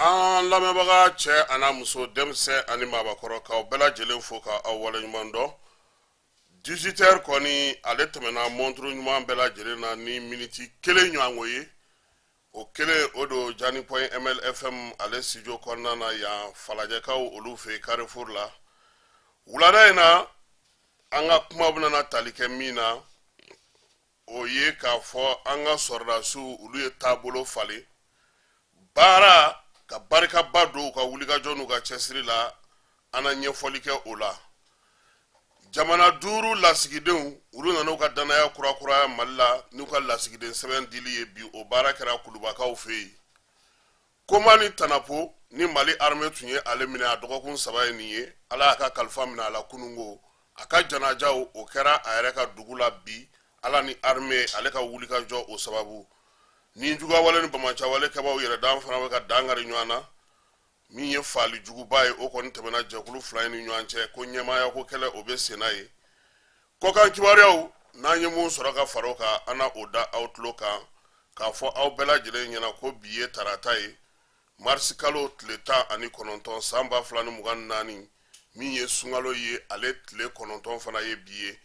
An lamɛnbaga cɛ ana muso denmisɛn ani maabakɔrɔ k'aw bɛɛ lajɛlen fo k'aw waleɲuman dɔn 18h kɔni ale tɛmɛna montre ɲuman bɛɛ lajɛlen na ni miniti kelen ɲɔgɔngo ye o kelen o do Jani Point ML FM ale studio kɔnɔna na yan falajɛkaw olu fɛ Carrefour la wulada in na an ka kuma bɛna tali kɛ min na o ye k'a fɔ an ka sɔrɔdasiw olu ye taabolo falen baara ka barikaba don ka wulikajɔ n'u ka cɛsiri la an na ɲɛfɔli kɛ o la jamana duuru lasigidenw olu nana u ka danaya kurakuraya Mali la n'u ka lasigiden sɛbɛn dili ye bi o baara kɛra Kulubakaw fɛ yen Koma ni Tanapo ni Mali armée tun ye ale minɛ a dɔgɔkun 3 ye nin ye Ala y'a ka kalifa minɛ a la kunungo a ka janajaw o kɛra a yɛrɛ ka dugu la bi Ala ni armée ale ka wulikajɔ o sababu ni juga wale ni bamacha wale kɛbaw yɛrɛ dan fana bɛ ka dangari ɲɔgɔn na min ye faali juguba ye o kɔni tɛmɛna jɛkulu fila ni ɲɔgɔn cɛ ko ɲɛmaaya ko kɛlɛ o bɛ senna ye kɔkan kibaruyaw n'an ye mun sɔrɔ ka fara o kan an na o da aw tulo kan k'a fɔ aw bɛɛ lajɛlen ɲɛna ko bi ye tarata ye marisi kalo tile 19 san 2024 min ye sunkalo ye ale tile 9 fana ye bi ye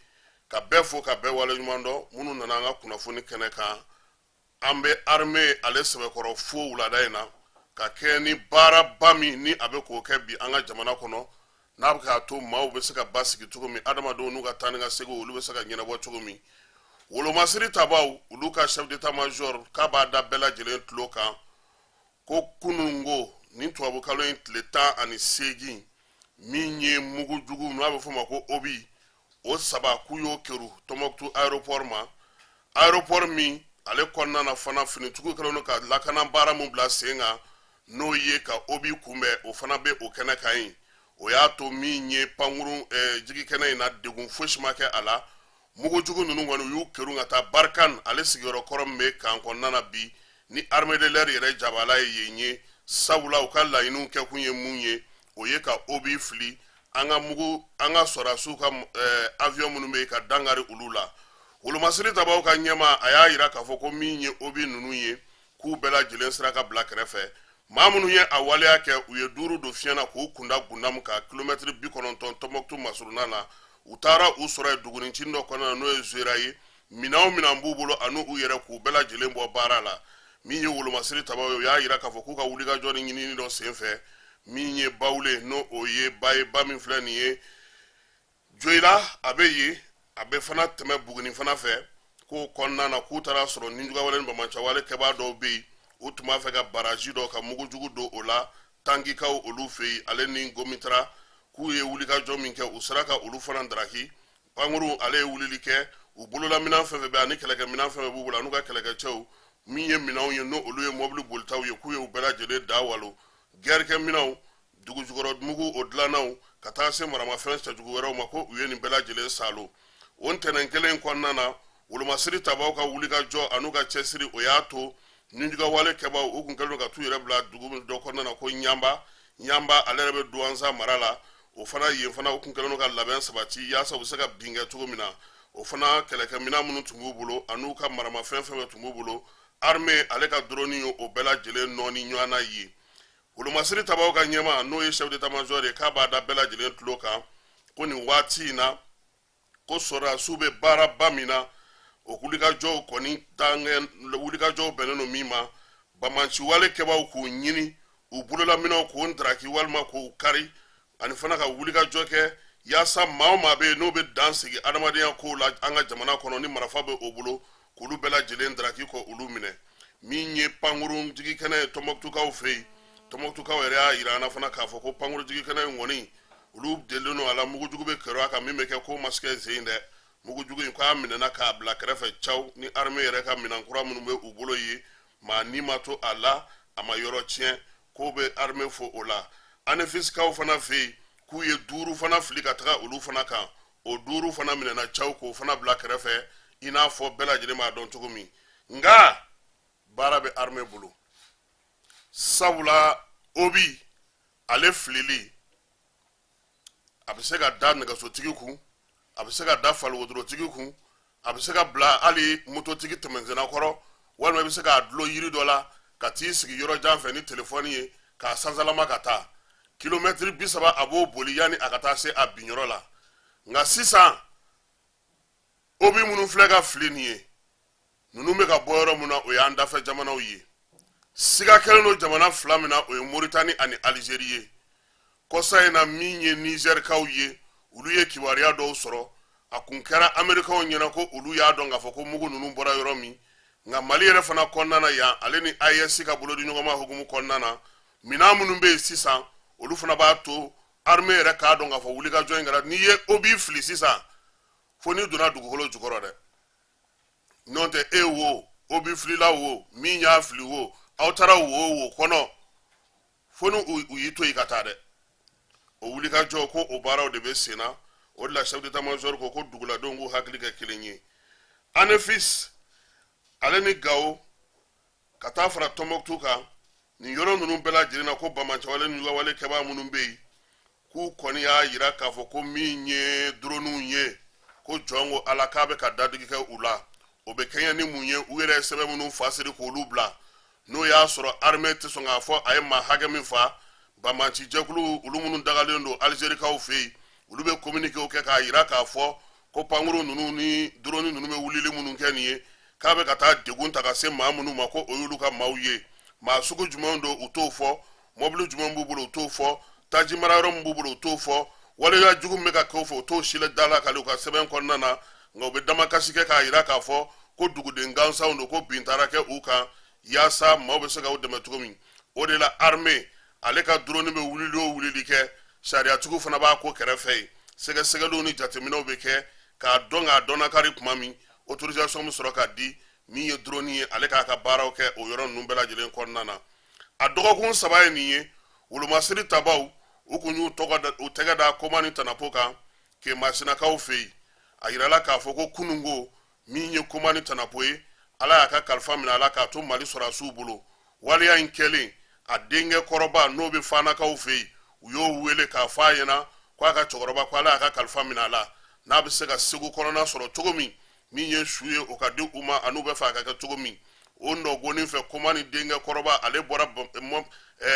ka bɛɛ fo ka bɛɛ waleɲuman dɔn minnu nana an ka kunnafoni kɛnɛ kan an bɛ armée ale sɛbɛkɔrɔ fo wulada in na ka kɛ ni baaraba min ni a bɛ k'o kɛ bi an ka jamana kɔnɔ n'a bɛ k'a to maaw bɛ se ka basigi cogo min adamadenw n'u ka taa ni ka segin olu bɛ se ka ɲɛnabɔ cogo min wolomasiri tabaw olu ka chef d'état major k'a b'a da bɛɛ lajɛlen tulo kan ko kunungo ni tubabukalo in tile 18 min ye mugu jugu n'a bɛ fɔ ma ko obi o saba k'u y'o kɛru Tɔnbɔkutu aéroport ma aéroport min ale kɔnɔna na fana finitugu kɛlen don ka lakana baara mun bila sen kan n'o ye ka obi kunbɛn o fana bɛ o kɛnɛ kan yen o y'a to min ye pankuru jigikɛnɛ in na degun fosi ma kɛ a la mugujugu ninnu kɔni u y'u kɛru ka taa Barkan ale sigiyɔrɔ kɔrɔ min bɛ kan kɔnɔna na bi ni armée de l'air yɛrɛ jabala ye yen ye sabula u ka laɲiniw kɛ kun ye mun ye o ye ka obi fili an ka sɔrɔdasiw ka avion minnu bɛ ka dangari olu la wolomasiri tabaw ka ɲɛma a y'a jira k'a fɔ ko min ye obi ninnu ye k'u bɛɛ lajɛlen sera ka bila kɛrɛfɛ maa minnu ye a waleya kɛ u ye duuru don fiɲɛ na k'u kunda Gundam ka kilomɛtiri 90 Tɔnbɔkutu masuruna na u taara u sɔrɔ yen dugunicinin dɔ kɔnɔna na n'o ye Zera ye minɛn b'u bolo ani u yɛrɛ k'u bɛɛ lajɛlen bɔ baara la min ye wolomasiri tabaw ye o y'a jira k'a fɔ k'u ka wulikajɔ ni ɲinini dɔ senfɛ min ye Bawule n'o o ye ba ye ba min filɛ nin ye Joyila a bɛ yen a bɛ fana tɛmɛ Buguni fana fɛ k'o kɔnɔna na k'u taara sɔrɔ Ninjugawale ni Bamacha wale kɛbaa dɔw bɛ yen u tun b'a fɛ ka baraji dɔ ka mugujugu don o la tangikaw olu fɛ yen ale ni Gomitara k'u ye wulikajɔ min kɛ u sera ka olu fana daraki pankuru ale ye wulili kɛ u bolola minɛn fɛn fɛn bɛ ani kɛlɛkɛ minɛn fɛn fɛn b'u bolo n'u ka kɛlɛkɛcɛw min ye minɛnw ye n'o olu ye mobili bolitaw ye k'u ye u bɛɛ lajɛlen da walo gɛrikɛ minɛnw dugujukɔrɔ mugu o dilannaw ka taa se maramafɛn cɛjugu wɛrɛw ma ko u ye nin bɛɛ lajɛlen salo o ntɛnɛn kelen kɔnɔna na wolomasiri tabaw ka wulikajɔ an'u ka cɛsiri o y'a to Ninjugawale kɛbaw u kun kɛlen ka t'u yɛrɛ bila dugu dɔ kɔnɔna na ko Ɲamba ale yɛrɛ bɛ Douentza mara la o fana yen fana u kun kɛlen ka labɛn sabati yaasa u bɛ se ka bin kɛ cogo min na o fana kɛlɛkɛ minɛn minnu tun b'u bolo an'u ka maramafɛn fɛn tun b'u bolo armée ale ka drone ye o bɛɛ lajɛlen nɔɔni ɲɔgɔn na ye wolomasiri tabaw ka ɲɛma n'o ye chef d'état major ye k'a b'a da bɛɛ lajɛlen tulo kan ko nin waati in na ko sɔrɔdasiw bɛ baaraba min na o wulikajɔw kɔni wulikajɔw bɛnnen don min ma bamanciwale kɛbaw k'u ɲini u bolola minɛnw k'u daraki walima k'u kari ani fana ka wulikajɔ kɛ yaasa maa o maa bɛ yen n'o bɛ dan sigi adamadenya kow la an ka jamana kɔnɔ ni marifa bɛ o bolo k'olu bɛɛ lajɛlen daraki kɔ olu minɛ min ye pankuru jigikɛnɛ ye Tɔnbɔkutukaw fɛ yen Tɔnbɔkutukaw yɛrɛ y'a jira an na fana k'a fɔ ko pankuru jigikɛnɛ in kɔni olu delilen don a la mugujugu bɛ kɛrɛ a kan min bɛ kɛ ko ma se kɛ sen dɛ mugujugu in k'a minɛna k'a bila kɛrɛfɛ caw ni armée yɛrɛ ka minɛn kura minnu bɛ u bolo ye maa ni ma to a la a ma yɔrɔ tiɲɛ k'o bɛ armée fo o la ani fisikaw fana fɛ yen k'u ye duuru fana fili ka taga olu fana kan o duuru fana minɛna caw k'o fana bila kɛrɛfɛ i n'a fɔ bɛɛ lajɛlen b'a dɔn cogo min nka baara bɛ armée bolo sabula obi ale filili a bɛ se ka da nɛgɛsotigi kun a bɛ se ka da faliwodorotigi kun a bɛ se ka bila hali mototigi tɛmɛsenna kɔrɔ walima i bɛ se k'a dulon yiri dɔ la ka t'i sigi yɔrɔ jan fɛ ni telefɔni ye ka sanzalama ka taa kilomètre 30 abo boli yani akata se a binyɔrɔ la nga sisan obi minnu filɛ ka fili nin ye ninnu bɛ ka bɔ yɔrɔ min na o y'an dafɛ jamanaw ye siga kɛlen don jamana fila min na o ye Mauritanie ani Algérie ye kɔsa in na min ye Nigerkaw ye olu ye kibaruya dɔw sɔrɔ a kun kɛra Amerikaw ɲɛna ko olu y'a dɔn k'a fɔ ko mugu ninnu bɔra yɔrɔ min nga Mali yɛrɛ fana kɔnɔna na yan ale ni AES ka bolo di ɲɔgɔn ma hukumu kɔnɔna na minɛn minnu bɛ yen sisan olu fana b'a to armée yɛrɛ k'a dɔn k'a fɔ wulikajɔ in kɛra n'i ye obi fili sisan fo n'i donna dugukolo jukɔrɔ dɛ n'o tɛ e wo obi filila wo min y'a fili wo aw taara wo kɔnɔ fo ni u y'i to yen ka taa dɛ o wulikajɔ ko o baaraw de bɛ sen na o de la chef d'état-major ko duguladenw k'u hakili kɛ kelen ye ANEFIS ale ni Gao ka taa fara Tombouctou kan nin yɔrɔ ninnu bɛɛ lajɛlen na ko bamacɛwale ni wale kɛbaa minnu bɛ yen k'u kɔni y'a jira k'a fɔ ko min ye drone ye ko jɔn ko ala k'a bɛ ka dadigi kɛ u la o bɛ kɛɲɛ ni mun ye u yɛrɛ sɛbɛn minnu fasiri k'olu bila n'o y'a sɔrɔ armée tɛ sɔn k'a fɔ a ye maa hakɛ min fa bamaci jɛkulu olu minnu dagalen don Algérikaw fɛ yen olu bɛ communiqué kɛ k'a jira k'a fɔ ko pankuru ninnu ni drone ninnu bɛ wulili minnu kɛ nin ye k'a bɛ ka taa degun ta ka se maa minnu ma ko o y'olu ka maaw ye maa sugu jumɛn don u t'o fɔ mobili jumɛn b'u bolo u t'o fɔ taji mara yɔrɔ min b'u bolo u t'o fɔ waleya jugu min bɛ ka kɛ o fɛ u t'o si la da la k'ale u ka sɛbɛn kɔnɔna na nka u bɛ damakasi kɛ k'a jira k'a fɔ ko duguden gansanw don ko bin taara kɛ u kan yaasa maaw bɛ se ka u dɛmɛ cogo min o de la armée ale ka drone bɛ wulili o wulili kɛ sariyatigiw fana b'a ko kɛrɛfɛ yen sɛgɛsɛgɛliw ni jateminɛw bɛ kɛ k'a dɔn k'a dɔn nakari tuma min autorisation min sɔrɔ ka di min ye drone ye ale k'a ka baaraw kɛ o yɔrɔ ninnu bɛɛ lajɛlen kɔnɔna na a dɔgɔkun 3 ye nin ye wolomasiri tabaw u kun y'u tɛgɛ da Komani Tanapo kan ke Masinakaw fɛ yen a yirala k'a fɔ ko kunungo min ye Komani Tanapo ye ala y'a ka kalifa minɛ ala k'a to Mali sɔrɔdasiw bolo waleya in kɛlen a denkɛ kɔrɔba n'o bɛ Fanakaw fɛ yen u y'o wele k'a fɔ a ɲɛna k'a ka cɛkɔrɔba ko ala y'a ka kalifa minɛ a la n'a bɛ se ka Segu kɔnɔna sɔrɔ cogo min min ye su ye o ka di u ma an'u bɛ fɛ a ka kɛ cogo min o nɔgɔnin fɛ Komani denkɛ kɔrɔba ale bɔra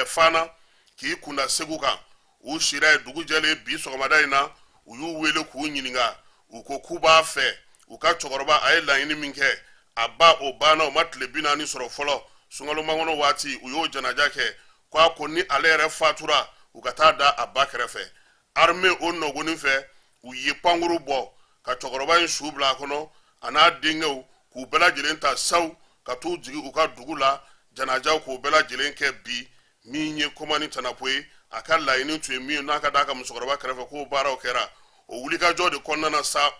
Fana k'i kunda Segu kan u sira ye dugu jɛlen bi sɔgɔmada in na u y'u wele k'u ɲininka u ko k'u b'a fɛ u ka cɛkɔrɔba a ye laɲini min kɛ a ba o banna o ma tile 40 sɔrɔ fɔlɔ sunkalomakɔnɔ waati u y'o janaja kɛ k'a ko ni ale yɛrɛ fatura u ka taa da a ba kɛrɛfɛ armée o nɔgɔnin fɛ u ye pankuru bɔ ka cɛkɔrɔba in su bila a kɔnɔ a n'a denkɛw k'u bɛɛ lajɛlen ta saw ka t'u jigi u ka dugu la janajaw k'u bɛɛ lajɛlen kɛ bi min ye Komani Tanapo ye a ka laɲini tun ye min n'a ka d'a ka musokɔrɔba kɛrɛfɛ k'o baaraw kɛra o wulikajɔ de kɔnɔna na sa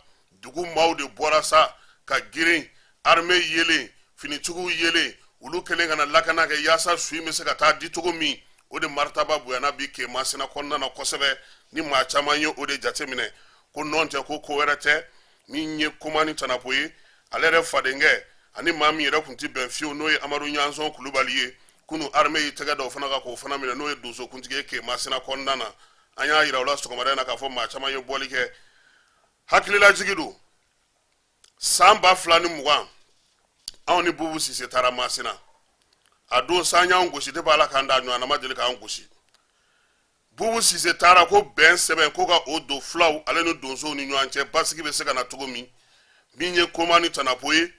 dugu maaw de bɔra sa ka girin armée yelen finitigiw yelen olu kɛlen ka na lakana kɛ yaasa su in bɛ se ka taa di cogo min o de maritaba bonyana bi ke Masina kɔnɔna na kosɛbɛ ni maa caman ye o de jateminɛ ko nɔn tɛ ko wɛrɛ tɛ min ye Komani Tanapo ye ale yɛrɛ fadenkɛ ani maa min yɛrɛ tun tɛ bɛn fiyewu n'o ye Amadu Ɲansɔn Kulubali ye kunu armée yi tɛgɛ da o fana kan k'o fana minɛ n'o ye donsokuntigi ye ke Masina kɔnɔna na an y'a yira o la sɔgɔmada in na k'a fɔ maa caman ye bɔli kɛ hakililajigi don san 2020 anw ni Bubu Sise taara Masina a don san y'anw gosi de b'a la k'an da ɲɔgɔn na ma deli k'an gosi Bubu Sise taara ko bɛn sɛbɛn ko ka o don fulaw ale ni donsow ni ɲɔgɔn cɛ basigi bɛ se ka na cogo min min ye Komani Tanapo ye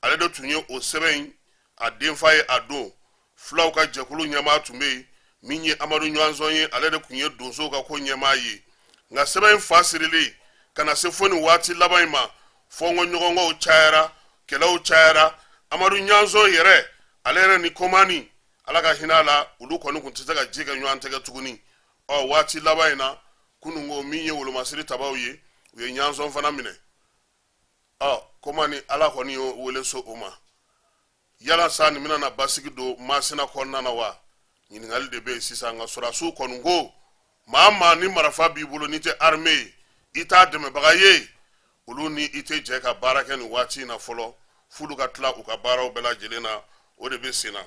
ale de tun ye o sɛbɛn in a denfa ye a don fulaw ka jɛkulu ɲɛmaa tun bɛ yen min ye Amadu Ɲansɔn ye ale de tun ye donsow ka ko ɲɛmaa ye nka sɛbɛn in fa sirilen ka na se fo nin waati laban in ma fɔnkɔ ɲɔgɔnkɔw cayara kɛlɛw cayara Amadu Ɲansɔn yɛrɛ ale yɛrɛ ni Komani ala ka hinɛ a la olu kɔni tun tɛ se ka ji kɛ ɲɔgɔn tɛgɛ tuguni waati laban in na kunungo min ye wolomasiri tabaw ye u ye Ɲansɔn fana minɛ Komani ala kɔni y'o wele so o ma yala sa nin bɛna na basigi don Masina kɔnɔna na wa ɲininkali de bɛ yen sisan nka sɔrɔdasiw kɔni ko maa maa ni marifa b'i bolo n'i tɛ armée ye i t'a dɛmɛbaga ye olu ni i tɛ jɛ ka baara kɛ nin waati in na fɔlɔ f'olu ka tila u ka baaraw bɛɛ lajɛlen na o de bɛ sen na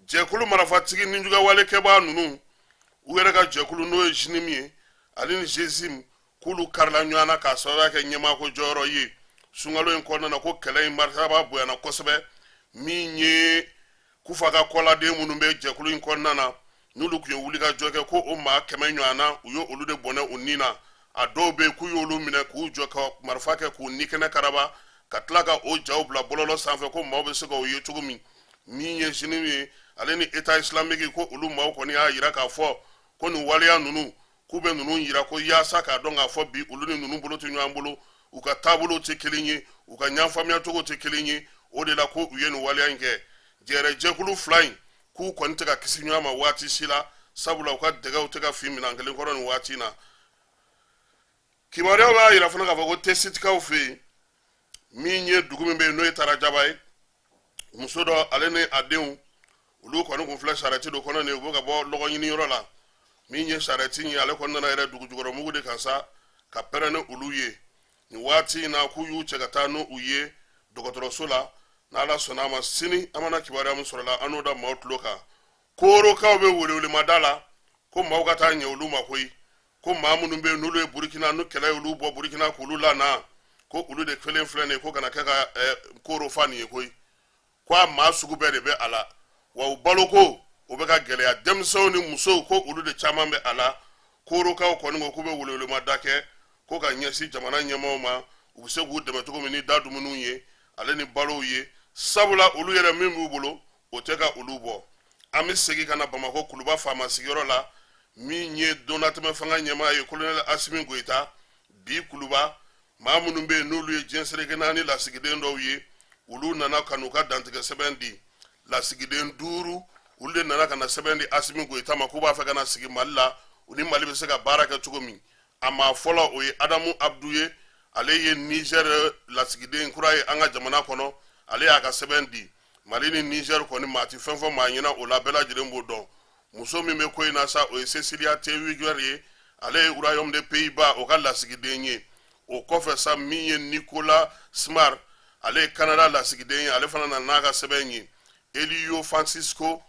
jɛkulu marifatigi ni juguya kɛbaa ninnu u yɛrɛ ka jɛkulu n'o ye JINIM ye ale ni GSIM k'olu karila ɲɔgɔn na k'a sababuya kɛ ɲɛmaako jɔyɔrɔ ye sunkalo in kɔnɔna na ko kɛlɛ in maritaba bonyana kosɛbɛ min ye Kufa ka kɔladen minnu bɛ jɛkulu in kɔnɔna na n'olu kun ye wuli ka jɔ kɛ ko o maa 100 ɲɔgɔnna u ye olu de bɔnɛ u nin na a dɔw bɛ k'u y'olu minɛ k'u jɔ ka marifa kɛ k'u ni kɛnɛ karaba ka tila ka o jaw bila bɔlɔlɔ sanfɛ ko maaw bɛ se ka o ye cogo min min ye sini ye ale ni État islamique ko olu maaw kɔni y'a yira k'a fɔ ko nin waleya ninnu k'u bɛ ninnu yira ko yaasa k'a dɔn k'a fɔ bi olu ni ninnu bolo tɛ ɲɔgɔn bolo u ka taabolow tɛ kelen ye u ka ɲɛfaamuya cogo tɛ kelen ye o de la ko u ye nin waleya in kɛ jɛrɛjɛkulu fila in k'u kɔni tɛ ka kisi ɲɔgɔn ma waati si la sabula u ka dɛgɛw tɛ ka fin minɛn kelen kɔrɔ nin waati in na kibaruyaw b'a yira fana k'a fɔ ko tɛsitikaw fɛ yen min ye dugu min bɛ yen n'o ye Tarajaba ye muso dɔ ale ni a denw olu kɔni kun filɛ sarɛti dɔ kɔnɔ nin u bɛ ka bɔ lɔgɔ ɲini yɔrɔ la min ye sarɛti in ye ale kɔni nana yɛrɛ dugujukɔrɔmugu de kan sa ka pɛrɛn ni olu ye nin waati in na k'u y'u cɛ ka taa n'u ye dɔgɔtɔrɔso la n'Ala sɔnna a ma sini an mana kibaruya min sɔrɔ la an n'o da maaw tulo kan koorokaw bɛ welewelemada la ko maaw ka taa ɲɛ olu ma koyi ko maa minnu bɛ yen n'olu ye Burukina n'u kɛlɛ y'olu bɔ Burukina k'olu lana ko olu de kelen filɛ nin ye ko kana kɛ ka kooro fa nin ye koyi ko a maa sugu bɛɛ de bɛ a la wa u baloko o bɛ ka gɛlɛya denmisɛnw ni musow ko olu de caman bɛ a la koorokaw kɔni ko k'u bɛ welewelemada kɛ ko ka ɲɛsin jamana ɲɛmaaw ma u bɛ se k'u dɛmɛ cogo min ni da dumuniw ye ale ni balow ye sabula olu yɛrɛ min b'u bolo o tɛ ka olu bɔ an bɛ segin ka na Bamakɔ Kuluba faama sigiyɔrɔ la min ye donnatɛmɛ fanga ɲɛmaa ye Colonel Asimi Goyita bi Kuluba maa minnu bɛ yen n'olu ye diɲɛseleke naani lasigiden dɔw ye olu nana ka n'u ka dantigɛ sɛbɛn di lasigiden 5 olu de nana ka na sɛbɛn di Asimi Goyita ma k'u b'a fɛ ka na sigi Mali la u ni Mali bɛ se ka baara kɛ cogo min a maa fɔlɔ o ye Adamu Abdu ye ale ye Niger lasigiden kura ye an ka jamana kɔnɔ ale y'a ka sɛbɛn di Mali ni Niger kɔni maa ti fɛn fɔ maa ɲɛna o la bɛɛ lajɛlen b'o dɔn muso min bɛ ko in na sa o ye Cecilia Tewuger ye ale ye Royaume des Pays-Bas o ka lasigiden ye o kɔfɛ sa min ye Nicolas Smart ale ye Canada lasigiden ye ale fana nana n'a ka sɛbɛn ye Elio Francisco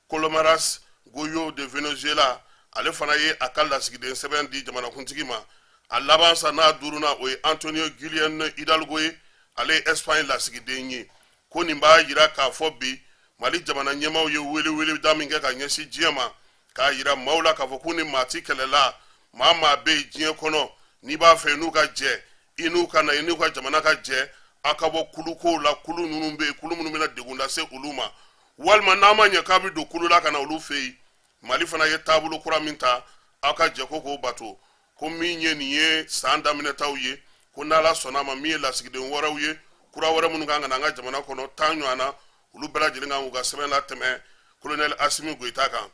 Colomaras Goyo de Venezuela ale fana ye a ka lasigiden sɛbɛn di jamanakuntigi ma a laban sa n'a duruna o ye Antonio Guillermo Hidalgo ye ale ye Espagne lasigiden ye ko nin b'a yira k'a fɔ bi Mali jamana ɲɛmaaw ye wele da min kɛ ka ɲɛsin diɲɛ ma k'a yira maaw la k'a fɔ k'u ni maa ti kɛlɛla maa bɛ yen diɲɛ kɔnɔ n'i b'a fɛ n'u ka jɛ i n'u ka na i n'u ka jamana ka jɛ a ka bɔ kulukow la kulu ninnu bɛ yen kulu minnu bɛna degun lase olu ma walima n'a ma ɲɛ k'a bɛ don kulu la ka na olu fɛ yen Mali fana ye taabolo kura min ta aw ka jɛ ko k'o bato ko min ye nin ye san daminɛtaw ye ko n'Ala sɔnna a ma min ye lasigiden wɛrɛw ye kura wɛrɛ minnu kan ka na an ka jamana kɔnɔ 10 ɲɔgɔnna olu bɛɛ lajɛlen kan k'u ka sɛbɛn latɛmɛ Colonel Asimi Goyita kan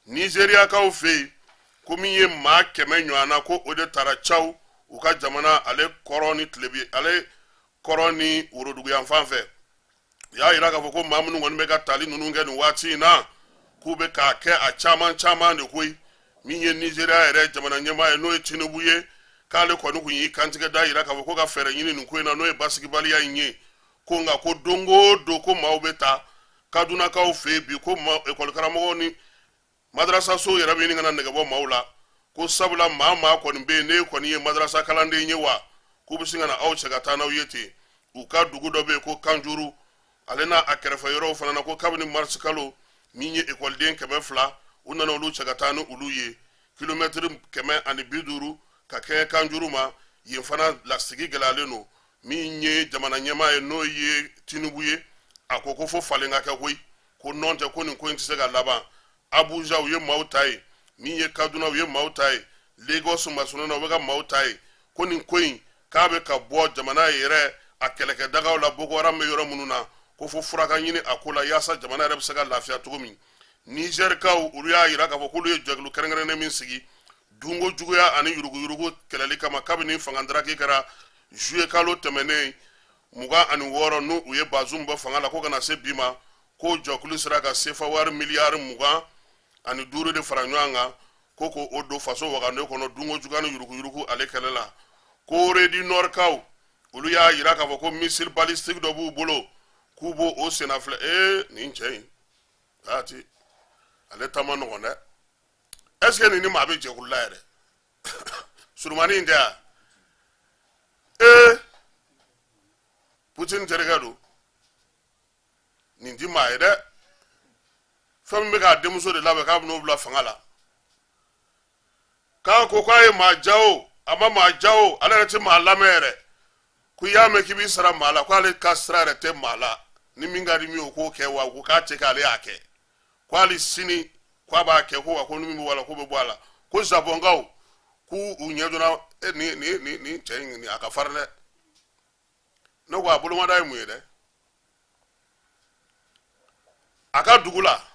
Nizeriyakaw fɛ yen ko min ye maa 100 ɲɔgɔnna ko o de taara caw u ka jamana ale kɔrɔ ni tilebi ale kɔrɔ ni worodugu yan fan fɛ u y'a yira k'a fɔ ko maa minnu kɔni bɛ ka tali ninnu kɛ nin waati in na k'u bɛ k'a kɛ a caman de koyi min ye Nizeriya yɛrɛ jamana ɲɛmaa ye n'o ye Tinubu ye k'ale kɔni kun y'i kantigɛ da yira k'a fɔ ko ka fɛɛrɛ ɲini nin ko in na n'o ye basigibaliya in ye ko nka ko don o don ko maaw bɛ taa Kadunakaw fɛ yen bi ko ekɔli karamɔgɔw ni madrasaso yɛrɛ bɛ ɲini ka na nɛgɛ bɔ maaw la ko sabula maa kɔni bɛ yen ne kɔni ye madrasa kalanden ye wa k'u bɛ sin ka na aw cɛ ka taa n'aw ye ten u ka dugu dɔ bɛ yen ko Kanjuru ale n'a a kɛrɛfɛ yɔrɔw fana na ko kabini marisi kalo min ye ekɔliden 200 u nana olu cɛ ka taa ni olu ye kilomɛtiri 150 ka kɛ Kanjuru ma yen fana lasigi gɛlɛyalen don min ye jamana ɲɛmaa ye n'o ye Tinubu ye a ko fo falen ka kɛ koyi ko nɔn tɛ ko nin ko in tɛ se ka laban Abuja u ye maaw ta ye min ye Kaduna u ye maaw ta ye Lagos Masonana u bɛ ka maaw ta ye ko nin ko in k'a bɛ ka bɔ jamana yɛrɛ a kɛlɛkɛdagaw la Boko Haram bɛ yɔrɔ minnu na ko fo furaka ɲini a ko la yaasa jamana yɛrɛ bɛ se ka lafiya cogo min Nizerikaw olu y'a yira k'a fɔ k'olu ye jɛkulu kɛrɛnkɛrɛnnen min sigi dunko juguya ani yuruguyurugu kɛlɛli kama kabini fangadaraki kɛra juillet kalo tɛmɛnen 26 n'u u ye Bazoum bɔ fanga la ko kana se bi ma ko jɔkulu sera ka sefa wari miliyari 25 de fara ɲɔgɔn kan ko o don faso wagane kɔnɔ dunko juguya ni yuruguyurugu ale kɛlɛ la Corée du Nord kaw olu y'a yira k'a fɔ ko missile balistique dɔ b'u bolo k'u b'o o senna filɛ nin cɛ in ati ale ta ma nɔgɔn dɛ est ce que nin ni maa bɛ jɛkulu la yɛrɛ surumani in tɛ ya Putin terikɛ don nin ti maa ye dɛ fɛn bɛ ka denmuso de labɛn k'a bɛn'o bila fanga la k'a ko k'a ye maa ja o a ma maa ja o ale yɛrɛ tɛ maa lamɛn yɛrɛ ko i y'a mɛn k'i b'i sara maa la k'ale ka sira yɛrɛ tɛ maa la ni min ka di min ye o k'o kɛ wa ko k'a tɛ k'ale y'a kɛ k'ale sini k'a b'a kɛ ko wa ko ni min bɛ bɔ a la k'o bɛ bɔ a la ko zabɔnkaw k'u ɲɛ donna nin cɛ in a ka farin dɛ ne ko a bolomada ye mun ye dɛ a ka dugu la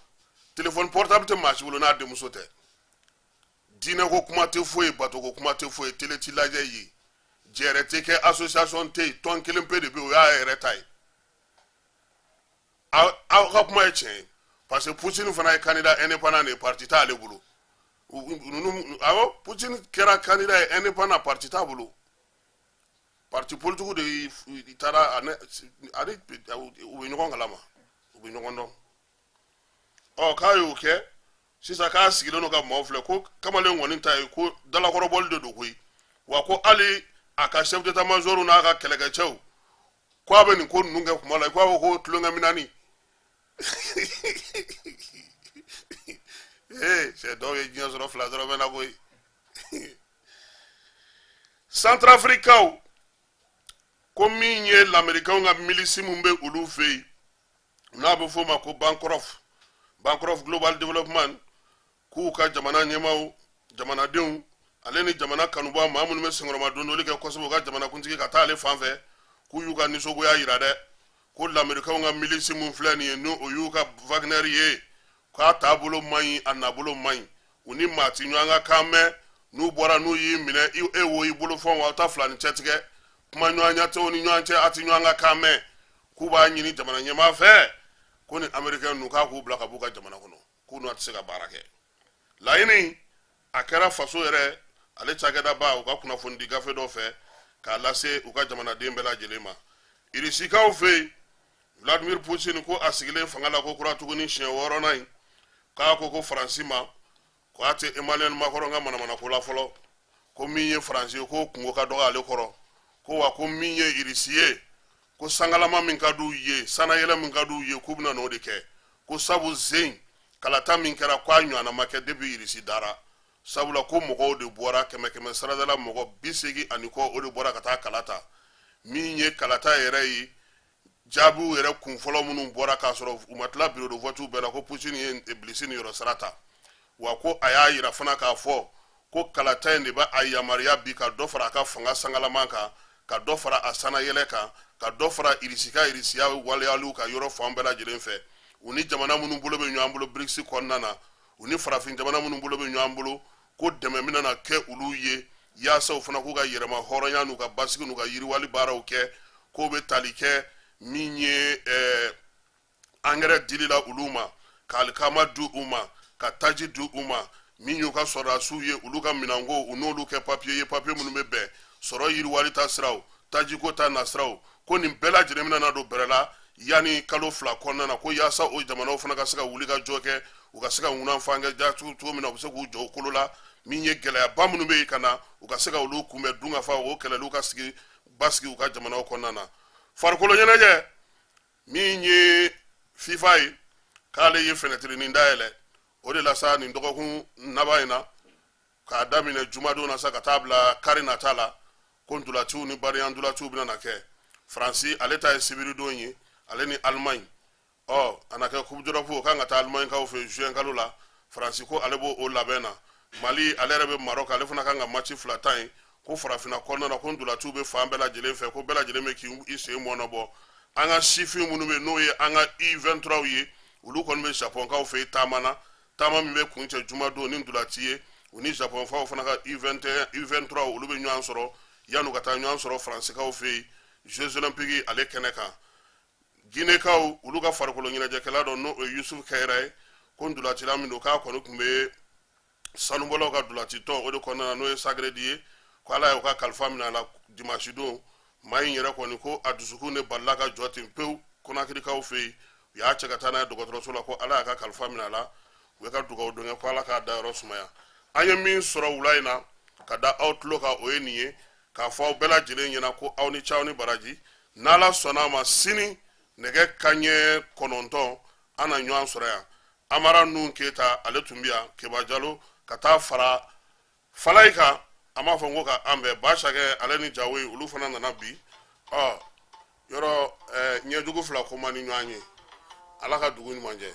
téléphone portable tɛ maa si bolo n'a denmuso tɛ diinɛ ko kuma tɛ foyi bato ko kuma tɛ foyi télé ti lajɛ ye jɛrɛ tɛ kɛ association tɛ yen tɔn kelen pe de bɛ yen o y'a yɛrɛ ta ye aw ka kuma ye tiɲɛ ye parce que Poutine fana ye candidat indépendant de ye parti t'ale bolo awɔ Poutine kɛra candidat ye indépendant parti t'a bolo parti politique de taara u bɛ ɲɔgɔn kalama u bɛ ɲɔgɔn dɔn k'a y'o kɛ sisan k'a sigilen don ka maaw filɛ ko kamalen kɔni ta ye ko dalakɔrɔbɔli de don koyi wa ko hali a ka chef d'état major n'a ka kɛlɛkɛcɛw k'a bɛ nin ko ninnu kɛ kuma la k'a fɔ ko tulonkɛminani cɛ dɔw ye diɲɛ sɔrɔ fila dɔrɔn bɛ na koyi Centrafricaw ko min ye lamɛrikaw ka milisi min bɛ olu fɛ yen n'a bɛ f'o ma ko Bancroft Global Development k'u ka jamana ɲɛmaaw jamanadenw ale ni jamana kanubaw maa minnu bɛ senkɔrɔma dondoli kɛ kosɛbɛ u ka jamanakuntigi ka taa ale fan fɛ k'u y'u ka nisɔngoya jira dɛ ko lamɛrikaw ka milisi min filɛ nin ye n'o y'u ka Wagner ye k'a taabolo man ɲi a nabolo man ɲi u ni maa ti ɲɔgɔn ka kan mɛn n'u bɔra n'u y'i minɛ e wo i bolofɛnw aw ta fila ni cɛ tigɛ kuma ɲɔgɔnya tɛw ni ɲɔgɔn cɛ a ti ɲɔgɔn ka kan mɛn k'u b'a ɲini jamana ɲɛmaa fɛ ko ni américain ninnu k'a k'u bila ka b'u ka jamana kɔnɔ k'u n'u tɛ se ka baara kɛ laɲini a kɛra faso yɛrɛ ale cakɛdaba u ka kunnafonidi gafe dɔ fɛ k'a lase u ka jamanaden bɛɛ lajɛlen ma irisikaw fɛ yen Vladimir Poutine ko a sigilen fanga la ko kura tuguni siɲɛ 6nan in k'a ko Faransi ma ko a tɛ Emmanuel Macron ka manamana ko la fɔlɔ ko min ye Faransi ye ko kungo ka dɔgɔ ale kɔrɔ ko wa ko min ye irisi ye ko sangalama min ka d'u ye sanayɛlɛ min ka d'u ye k'u bɛna n'o de kɛ ko sabu zen kalata min kɛra k'a ɲɔgɔnna ma kɛ depuis irisi dara sabula ko mɔgɔw de bɔra kɛmɛ saradala mɔgɔ 80 kɔ o de bɔra ka taa kalata min ye kalata yɛrɛ ye jaabiw yɛrɛ kun fɔlɔ minnu bɔra k'a sɔrɔ u ma tila bureau de vote bɛɛ la ko Poutine ye Ibilisi ni yɔrɔ sara ta wa ko a y'a yira fana k'a fɔ ko kalata in de b'a yamaruya bi ka dɔ fara a ka fanga sangalaman kan ka dɔ fara a sanayɛlɛ kan ka dɔ fara irisiya waleyaliw ka yɔrɔ fan bɛɛ lajɛlen fɛ u ni jamana minnu bolo bɛ ɲɔgɔn bolo BRICS kɔnɔna na u ni farafin jamana minnu bolo bɛ ɲɔgɔn bolo ko dɛmɛ bɛna na kɛ olu ye yaasa u fana k'u ka yɛrɛma hɔrɔnya n'u ka basigi n'u ka yiriwali baaraw kɛ k'o bɛ tali kɛ min ye angɛrɛ dili la olu ma ka alikama di u ma ka taji di u ma min y'u ka sɔrɔdasiw ye olu ka minanko u n'olu kɛ papiye ye papiye minnu bɛ bɛn sɔrɔ yiriwali ta siraw tajiko ta nasiraw ko nin bɛɛ lajɛlen bɛna na don bɛrɛ la yanni kalo 2 kɔnɔna na ko yaasa o jamanaw fana ka se ka wuli ka jɔ kɛ u ka se ka ŋunanfan kɛ cogo min na u bɛ se k'u jɔ u kolo la min ye gɛlɛyaba minnu bɛ yen ka na u ka se ka olu kunbɛn dun ka fa o kɛlɛliw ka basigi u ka jamanaw kɔnɔna na farikolo ɲɛnajɛ min ye FIFA ye k'ale ye fenɛtirinin dayɛlɛ o de la sa nin dɔgɔkun laban in na k'a daminɛ jumadon na sa ka taa bila kari nata la ko ndulatiw ni bariyan ndulatiw bɛna na kɛ Faransi ale ta ye sibiridon ye ale ni Allemagne a na kɛ coupe d'Europe o kan ka taa Allemagne kaw fɛ juin kalo la Faransi ko ale b'o labɛn na Mali ale yɛrɛ bɛ Maroc ale fana kan ka match 2 ta ye ko farafinna kɔnɔna na ko ndulatiw bɛ fan bɛɛ lajɛlen fɛ ko bɛɛ lajɛlen bɛ k'i sen mɔnɔbɔ an ka sifin minnu bɛ n'o ye an ka U23 ye olu kɔni bɛ Japonkaw fɛ taama na taama min bɛ kun cɛ jumadon ni ndulati ye u ni Japonfaw fana ka U23 olu bɛ ɲɔgɔn sɔrɔ yan'u ka taa ɲɔgɔn sɔrɔ Faransikaw fɛ yen Jeux olympiques ale kɛnɛ kan Guinékaw olu ka farikolo ɲɛnajɛkɛla dɔ n'o ye Yusuf Kayira ye ko ndulatila min don k'a kɔni tun bɛ sanubɔlaw ka ndulatitɔn o de kɔnɔna na n'o ye Sagredi ye ko Ala y'u ka kalifa minɛ a la dimanche don maa in yɛrɛ kɔni ko a dusukun de balila ka jɔ ten pewu Konakirikaw fɛ yen u y'a cɛ ka taa n'a ye dɔgɔtɔrɔso la ko Ala y'a ka kalifa minɛ a la u ye ka dugawu don kɛ ko Ala k'a da yɔrɔ sumaya an ye min sɔrɔ wula in na ka da aw tulo kan o ye nin ye k'a fɔ aw bɛɛ lajɛlen ɲɛna ko aw ni ce aw ni baraji n'Ala sɔnna a ma sini nɛgɛ kanɲɛ 9 an na ɲɔgɔn sɔrɔ yan Amara Nun Keita ale tun bɛ yan Keba Jalo ka taa fara Falaye kan an b'a fɔ n ko ka an bɛn Basakɛ ale ni Jawoyi olu fana nana bi yɔrɔ ɲɛjugu fila ko man ni ɲɔgɔn ye Ala ka dugu ɲuman jɛ